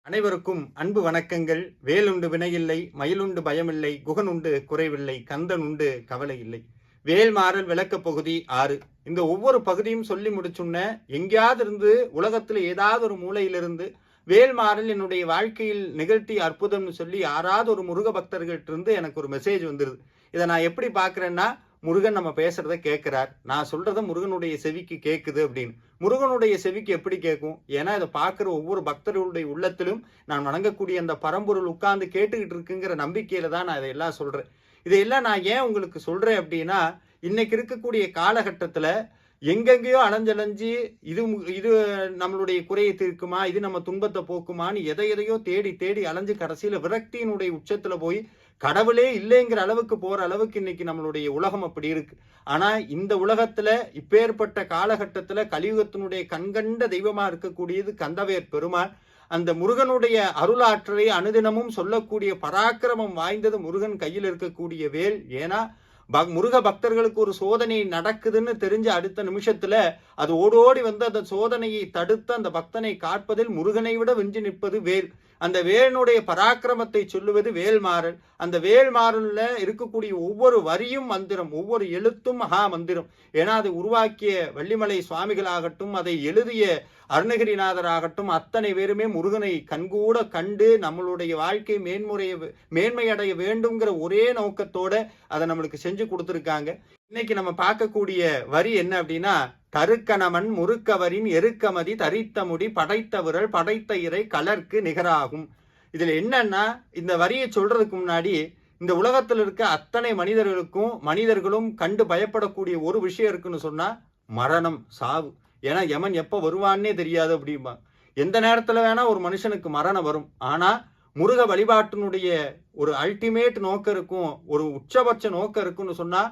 அனைவருக்கும் அன்பு வணக்கங்கள். வேலுண்டு வினையில்லை, மயிலுண்டு பயமில்லை, குகனுண்டு குறைவில்லை, கந்தன் உண்டு கவலை இல்லை. வேல்மாறல் விளக்க பகுதி 6. இந்த ஒவ்வொரு பகுதியும் சொல்லி முடிச்சுன்ன எங்கேயாவது இருந்து உலகத்துல ஏதாவது ஒரு மூலையிலிருந்து வேல்மாறல் என்னுடைய வாழ்க்கையில் நிகழ்த்தி அற்புதம்னு சொல்லி யாராவது ஒரு முருக பக்தர்கள்ட்ட இருந்து எனக்கு ஒரு மெசேஜ் வந்துருது. இதை நான் எப்படி பாக்குறேன்னா, முருகன் நம்ம பேசுறத கேட்கிறார், நான் சொல்றத முருகனுடைய செவிக்கு கேட்குது அப்படின்னு. முருகனுடைய செவிக்கு எப்படி கேட்கும்? ஏன்னா இதை பார்க்குற ஒவ்வொரு பக்தர்களுடைய உள்ளத்திலும் நான் வணங்கக்கூடிய அந்த பரம்பொருள் உட்கார்ந்து கேட்டுக்கிட்டு இருக்குங்கிற நம்பிக்கையில தான் நான் இதையெல்லாம் சொல்றேன். இதையெல்லாம் நான் ஏன் உங்களுக்கு சொல்றேன் அப்படின்னா, இன்னைக்கு இருக்கக்கூடிய காலகட்டத்துல எங்கெங்கேயோ அலைஞ்சலைஞ்சு இது இது நம்மளுடைய குறையை தீர்க்குமா, இது நம்ம துன்பத்தை போக்குமான்னு எதையோ தேடி தேடி அலைஞ்சு கடைசியில விரக்தியினுடைய உச்சத்துல போய் கடவுளே இல்லைங்கிற அளவுக்கு போற அளவுக்கு இன்னைக்கு நம்மளுடைய உலகம் அப்படி இருக்கு. ஆனா இந்த உலகத்துல இப்பேற்பட்ட காலகட்டத்துல கலியுகத்தினுடைய கண்கண்ட தெய்வமா இருக்கக்கூடியது கந்தவேர் பெருமாள். அந்த முருகனுடைய அருளாற்றலை அனுதினமும் சொல்லக்கூடிய பராக்கிரமம் வாய்ந்தது முருகன் கையில் இருக்கக்கூடிய வேல். ஏன்னா முருக பக்தர்களுக்கு ஒரு சோதனை நடக்குதுன்னு தெரிஞ்ச அடுத்த நிமிஷத்துல அது ஓடோடி வந்து அந்த சோதனையை தடுத்து அந்த பக்தனை காப்பதில் முருகனை விட வெஞ்சி நிற்பது வேல். அந்த வேலனுடைய பராக்கிரமத்தை சொல்லுவது வேல்மாறல். அந்த வேல்மாறல்ல இருக்கக்கூடிய ஒவ்வொரு வரியும் மந்திரம், ஒவ்வொரு எழுத்தும் மகா மந்திரம். ஏன்னா அதை உருவாக்கிய வள்ளிமலை சுவாமிகளாகட்டும், அதை எழுதிய அருணகிரிநாதராகட்டும், அத்தனை பேருமே முருகனை கண்கூட கண்டு நம்மளுடைய வாழ்க்கை மேன்மையடைய வேண்டும்ங்கிற ஒரே நோக்கத்தோட அதை நம்மளுக்கு செஞ்சு கொடுத்துருக்காங்க. இன்னைக்கு நம்ம பார்க்கக்கூடிய வரி என்ன அப்படின்னா, தருக்கணவன் முறுக்கவரின் எருக்கமதி தரித்த முடி படைத்த விரல் படைத்த இறை கலர்க்கு நிகராகும். இதுல என்னன்னா, இந்த வரியை சொல்றதுக்கு முன்னாடி இந்த உலகத்தில் இருக்க அத்தனை மனிதர்களும் கண்டு பயப்படக்கூடிய ஒரு விஷயம் இருக்குன்னு சொன்னா மரணம், சாவு. ஏன்னா யமன் எப்ப வருவான்னே தெரியாது அப்படிம்பா. எந்த நேரத்துல வேணா ஒரு மனுஷனுக்கு மரணம் வரும். ஆனா முருக வழிபாட்டினுடைய ஒரு அல்டிமேட் நோக்கம் இருக்கும், ஒரு உச்சபட்ச நோக்கம் இருக்குன்னு சொன்னா,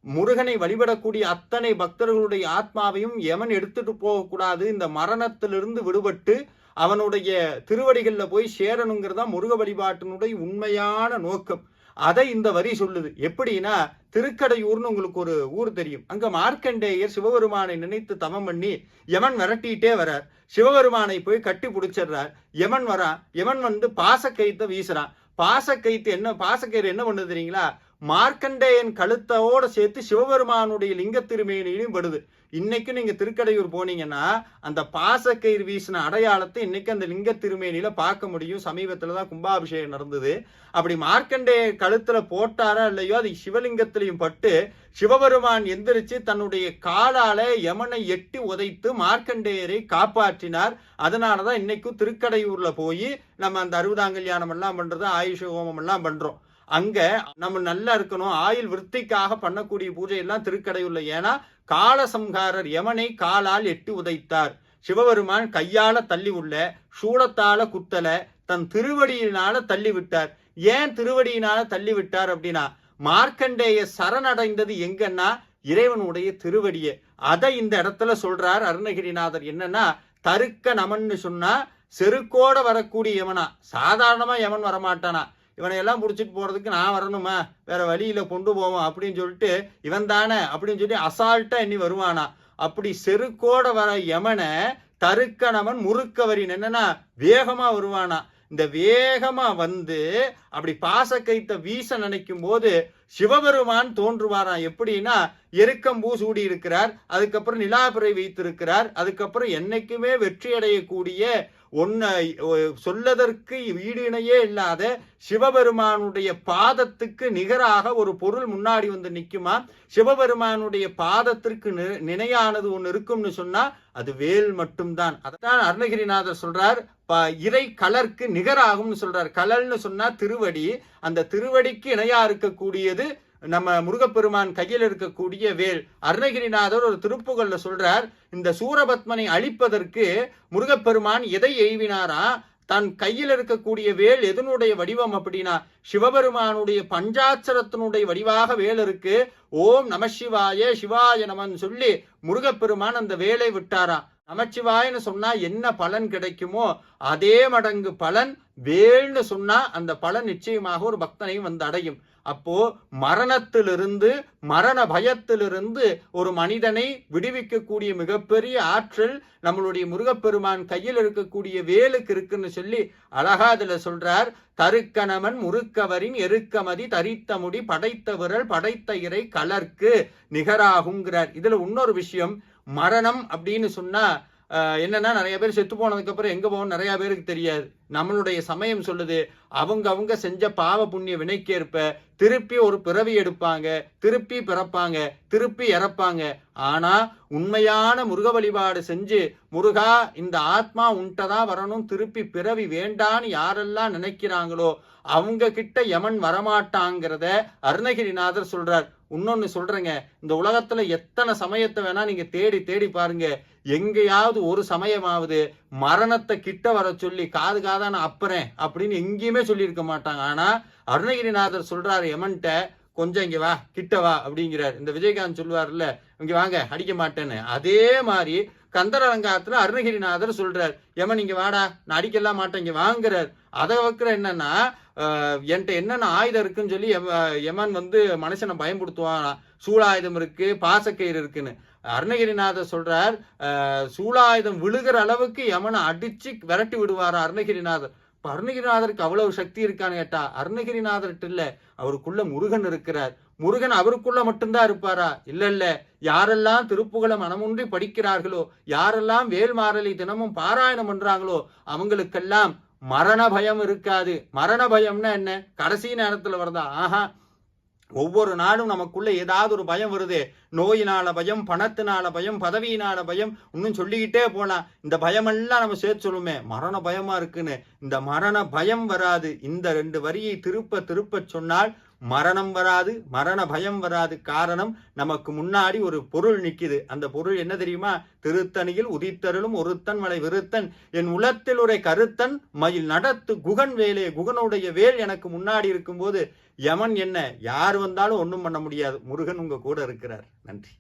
முருகனை வழிபடக்கூடிய அத்தனை பக்தர்களுடைய ஆத்மாவையும் யமன் எடுத்துட்டு போகக்கூடாது, இந்த மரணத்திலிருந்து விடுபட்டு அவனுடைய திருவடிகள்ல போய் சேரணுங்கிறதா முருக வழிபாட்டினுடைய உண்மையான நோக்கம். அதை இந்த வரி சொல்லுது. எப்படின்னா, திருக்கடையூர்னு உங்களுக்கு ஒரு ஊர் தெரியும். அங்க மார்க்கண்டேயர் சிவபெருமானை நினைத்து தவம் பண்ணி யமன் விரட்டிட்டே வரார். சிவபெருமானை போய் கட்டி பிடிச்சிடுறார். யமன் வரான். யமன் வந்து பாசக்கயித்தை வீசுறான். பாசக்கயிறு என்ன பண்ணுது தெரியுங்களா? மார்க்கண்டேயன் கழுத்தோட சேர்த்து சிவபெருமானுடைய லிங்க திருமேனியிலும் படுது. இன்னைக்கு நீங்க திருக்கடையூர் போனீங்கன்னா அந்த பாசக்கயிறு வீசின அடையாளத்தை இன்னைக்கு அந்த லிங்க திருமேனியில பார்க்க முடியும். சமீபத்துலதான் கும்பாபிஷேகம் நடந்தது. அப்படி மார்க்கண்டேய கழுத்துல போட்டாரா இல்லையோ, அது சிவலிங்கத்திலையும் பட்டு சிவபெருமான் எந்திரிச்சு தன்னுடைய காலால யமனை எட்டி உதைத்து மார்க்கண்டேயரை காப்பாற்றினார். அதனாலதான் இன்னைக்கும் திருக்கடையூர்ல போய் நம்ம அந்த 60ஆம் கல்யாணம் எல்லாம் பண்றது, ஆயுஷ ஹோமம் எல்லாம் பண்றோம். அங்க நம்ம நல்லா இருக்கணும், ஆயுள் விருத்திக்காக பண்ணக்கூடிய பூஜை எல்லாம் திருக்கடையூர்ல. ஏன்னா காலசம்ஹாரர் யமனை காலால் எட்டி உதைத்தார். சிவபெருமான் கையால தள்ளி உள்ள, சூளத்தால குத்தல, தன் திருவடியினால தள்ளி விட்டார். ஏன் திருவடியினால தள்ளி விட்டார் அப்படின்னா, மார்க்கண்டேய சரணடைந்தது எங்கன்னா இறைவனுடைய திருவடியை. அதை இந்த இடத்துல சொல்றார் அருணகிரிநாதர். என்னன்னா, தருக்க நமன்னு சொன்னா செருக்கோட வரக்கூடிய யமனா, சாதாரணமா யமன் வரமாட்டானா. இவனை எல்லாம் பிடிச்சிட்டு போறதுக்கு நான் வரணுமா, வேற வழியில கொண்டு போவோம் அப்படின்னு சொல்லிட்டு இவன் தானே அப்படின்னு சொல்லி அசால்ட்டா எண்ணி வருவானா. அப்படி செருக்கோட வர யமனை தருக்கணவன் முறுக்கவரின் என்னன்னா வேகமா வருவானா. இந்த வேகமா வந்து அப்படி பாசக்கயித்த வீச நினைக்கும் போது சிவபெருமான் தோன்றுவாராம். எப்படின்னா, எருக்கம்பூ சூடி இருக்கிறார், அதுக்கப்புறம் நிலாபிறை வைத்திருக்கிறார், அதுக்கப்புறம் என்னைக்குமே வெற்றி அடையக்கூடிய சொல்லதற்கு வீடு இணையே இல்லாத சிவபெருமானுடைய பாதத்துக்கு நிகராக ஒரு பொருள் முன்னாடி வந்து நிக்குமா. சிவபெருமானுடைய பாதத்திற்கு நினையானது ஒண்ணு இருக்கும்னு சொன்னா அது வேல் மட்டும்தான். அதான் அருணகிரிநாதர் சொல்றார், இறை கலர்க்கு நிகராகும்னு சொல்றார். கலல்னு சொன்னா திருவடி, அந்த திருவடிக்கு இணையா இருக்கக்கூடியது நம்ம முருகப்பெருமான் கையில் இருக்கக்கூடிய வேல். அருணகிரிநாதர் ஒரு திருப்புகள்ல சொல்றார், இந்த சூரபத்மனை அழிப்பதற்கு முருகப்பெருமான் எதை எய்வினாரா, தன் கையில் இருக்கக்கூடிய வேல் எதனுடைய வடிவம் அப்படின்னா சிவபெருமானுடைய பஞ்சாட்சரத்தினுடைய வடிவாக வேல் இருக்கு. ஓம் நம சிவாய சிவாய நமன் சொல்லி முருகப்பெருமான் அந்த வேலை விட்டாரா. நமச்சிவாயன்னு சொன்னா என்ன பலன் கிடைக்குமோ அதே மடங்கு பலன் வேல்னு சொன்னா அந்த பலன் நிச்சயமாக ஒரு பக்தனையும் வந்து அடையும். அப்போ மரணத்திலிருந்து, மரண பயத்திலிருந்து ஒரு மனிதனை விடுவிக்கக்கூடிய மிகப்பெரிய ஆற்றல் நம்மளுடைய முருகப்பெருமான் கையில் இருக்கக்கூடிய வேலுக்கு இருக்குன்னு சொல்லி அழகா அதுல சொல்றார். தருக்கணவன் முறுக்கவரின் எருக்கமதி தரித்த முடி படைத்த விரல் படைத்த இறை கலர்க்கு நிகராகுங்கிறார். இதுல இன்னொரு விஷயம், மரணம் அப்படின்னு சொன்னா என்னன்னா, நிறைய பேர் செத்து போனதுக்கு அப்புறம் எங்க போகணும் நிறைய பேருக்கு தெரியாது. நம்மளுடைய சமயம் சொல்லுது, அவங்க செஞ்ச பாவ புண்ணிய வினைக்கேற்ப திருப்பி ஒரு பிறவி எடுப்பாங்க, திருப்பி பிறப்பாங்க, திருப்பி இறப்பாங்க. ஆனா உண்மையான முருக வழிபாடு செஞ்சு, முருகா இந்த ஆத்மா உன்ட்டதான் வரணும், திருப்பி பிறவி வேண்டான்னு யாரெல்லாம் நினைக்கிறாங்களோ அவங்க கிட்ட யமன் வரமாட்டாங்கிறத அருணகிரிநாதர் சொல்றார். இன்னொன்னு சொல்றேங்க, இந்த உலகத்துல எத்தனை சமயத்தை வேணா நீங்க தேடி தேடி பாருங்க, எங்கேயாவது ஒரு சமயமாவது மரணத்தை கிட்ட வர சொல்லி காது காதா நான் அப்புறேன் அப்படின்னு எங்கேயுமே சொல்லியிருக்க மாட்டாங்க. ஆனா அருணகிரிநாதர் சொல்றாரு யமன்ட்ட, கொஞ்சம் இங்க வா, கிட்ட வா அப்படிங்கிறார். இந்த விஜயகாந்த் சொல்லுவார்ல, இங்க வாங்க அடிக்க மாட்டேன்னு, அதே மாதிரி கந்தர் அலங்காரத்துல அருணகிரிநாதர் சொல்றார், யமன் இங்க வாடா, நான் அடிக்கலாம் மாட்டேன், இங்க வாங்குறார். அதை வைக்கிற என்னன்னா, என்கிட்ட என்னென்ன ஆயுதம் இருக்குன்னு சொல்லி யமன் வந்து மனுஷனை பயன்படுத்துவான். சூலாயுதம் இருக்கு, பாசக்கயிறு இருக்குன்னு. அருணகிரிநாதர் சொல்றார், சூலாயுதம் விழுகிற அளவுக்கு யமனை அடிச்சு விரட்டி விடுவாரா அருணகிரிநாதர். இப்ப அருணகிரிநாதருக்கு அவ்வளவு சக்தி இருக்கான்னு கேட்டா, அருணகிரிநாதர்கிட்ட இல்ல, அவருக்குள்ள முருகன் இருக்கிறார். முருகன் அவருக்குள்ள மட்டும்தான் இருப்பாரா? இல்ல, யாரெல்லாம் திருப்புகழை மனமுன்றி படிக்கிறார்களோ, யாரெல்லாம் வேல்மாறலி தினமும் பாராயணம் பண்றாங்களோ அவங்களுக்கெல்லாம் மரண பயம் இருக்காது. மரண பயம்னா என்ன? கடைசி நேரத்துல வருதா? ஆஹா, ஒவ்வொரு நாடும் நமக்குள்ள ஏதாவது ஒரு பயம் வருது. நோயினால பயம், பணத்தினால பயம், பதவியினால பயம், இன்னும் சொல்லிக்கிட்டே போலாம். இந்த பயமெல்லாம் நம்ம சேர்த்து சொல்லுமே மரண பயமா இருக்குன்னு. இந்த மரண பயம் வராது. இந்த 2 வரியை திருப்ப திருப்ப சொன்னால் மரணம் வராது, மரண பயம் வராது. காரணம், நமக்கு முன்னாடி ஒரு பொருள் நிக்குது. அந்த பொருள் என்ன தெரியுமா? திருத்தணியில் உதித்தருளும் ஒருத்தன் மலை விருத்தன், என் உலத்தில் உரை கருத்தன் மயில் நடத்து குகன் வேலே. குகனுடைய வேல் எனக்கு முன்னாடி இருக்கும்போது யமன் என்ன யார் வந்தாலும் ஒன்றும் பண்ண முடியாது. முருகன் உங்க கூட இருக்கிறார். நன்றி.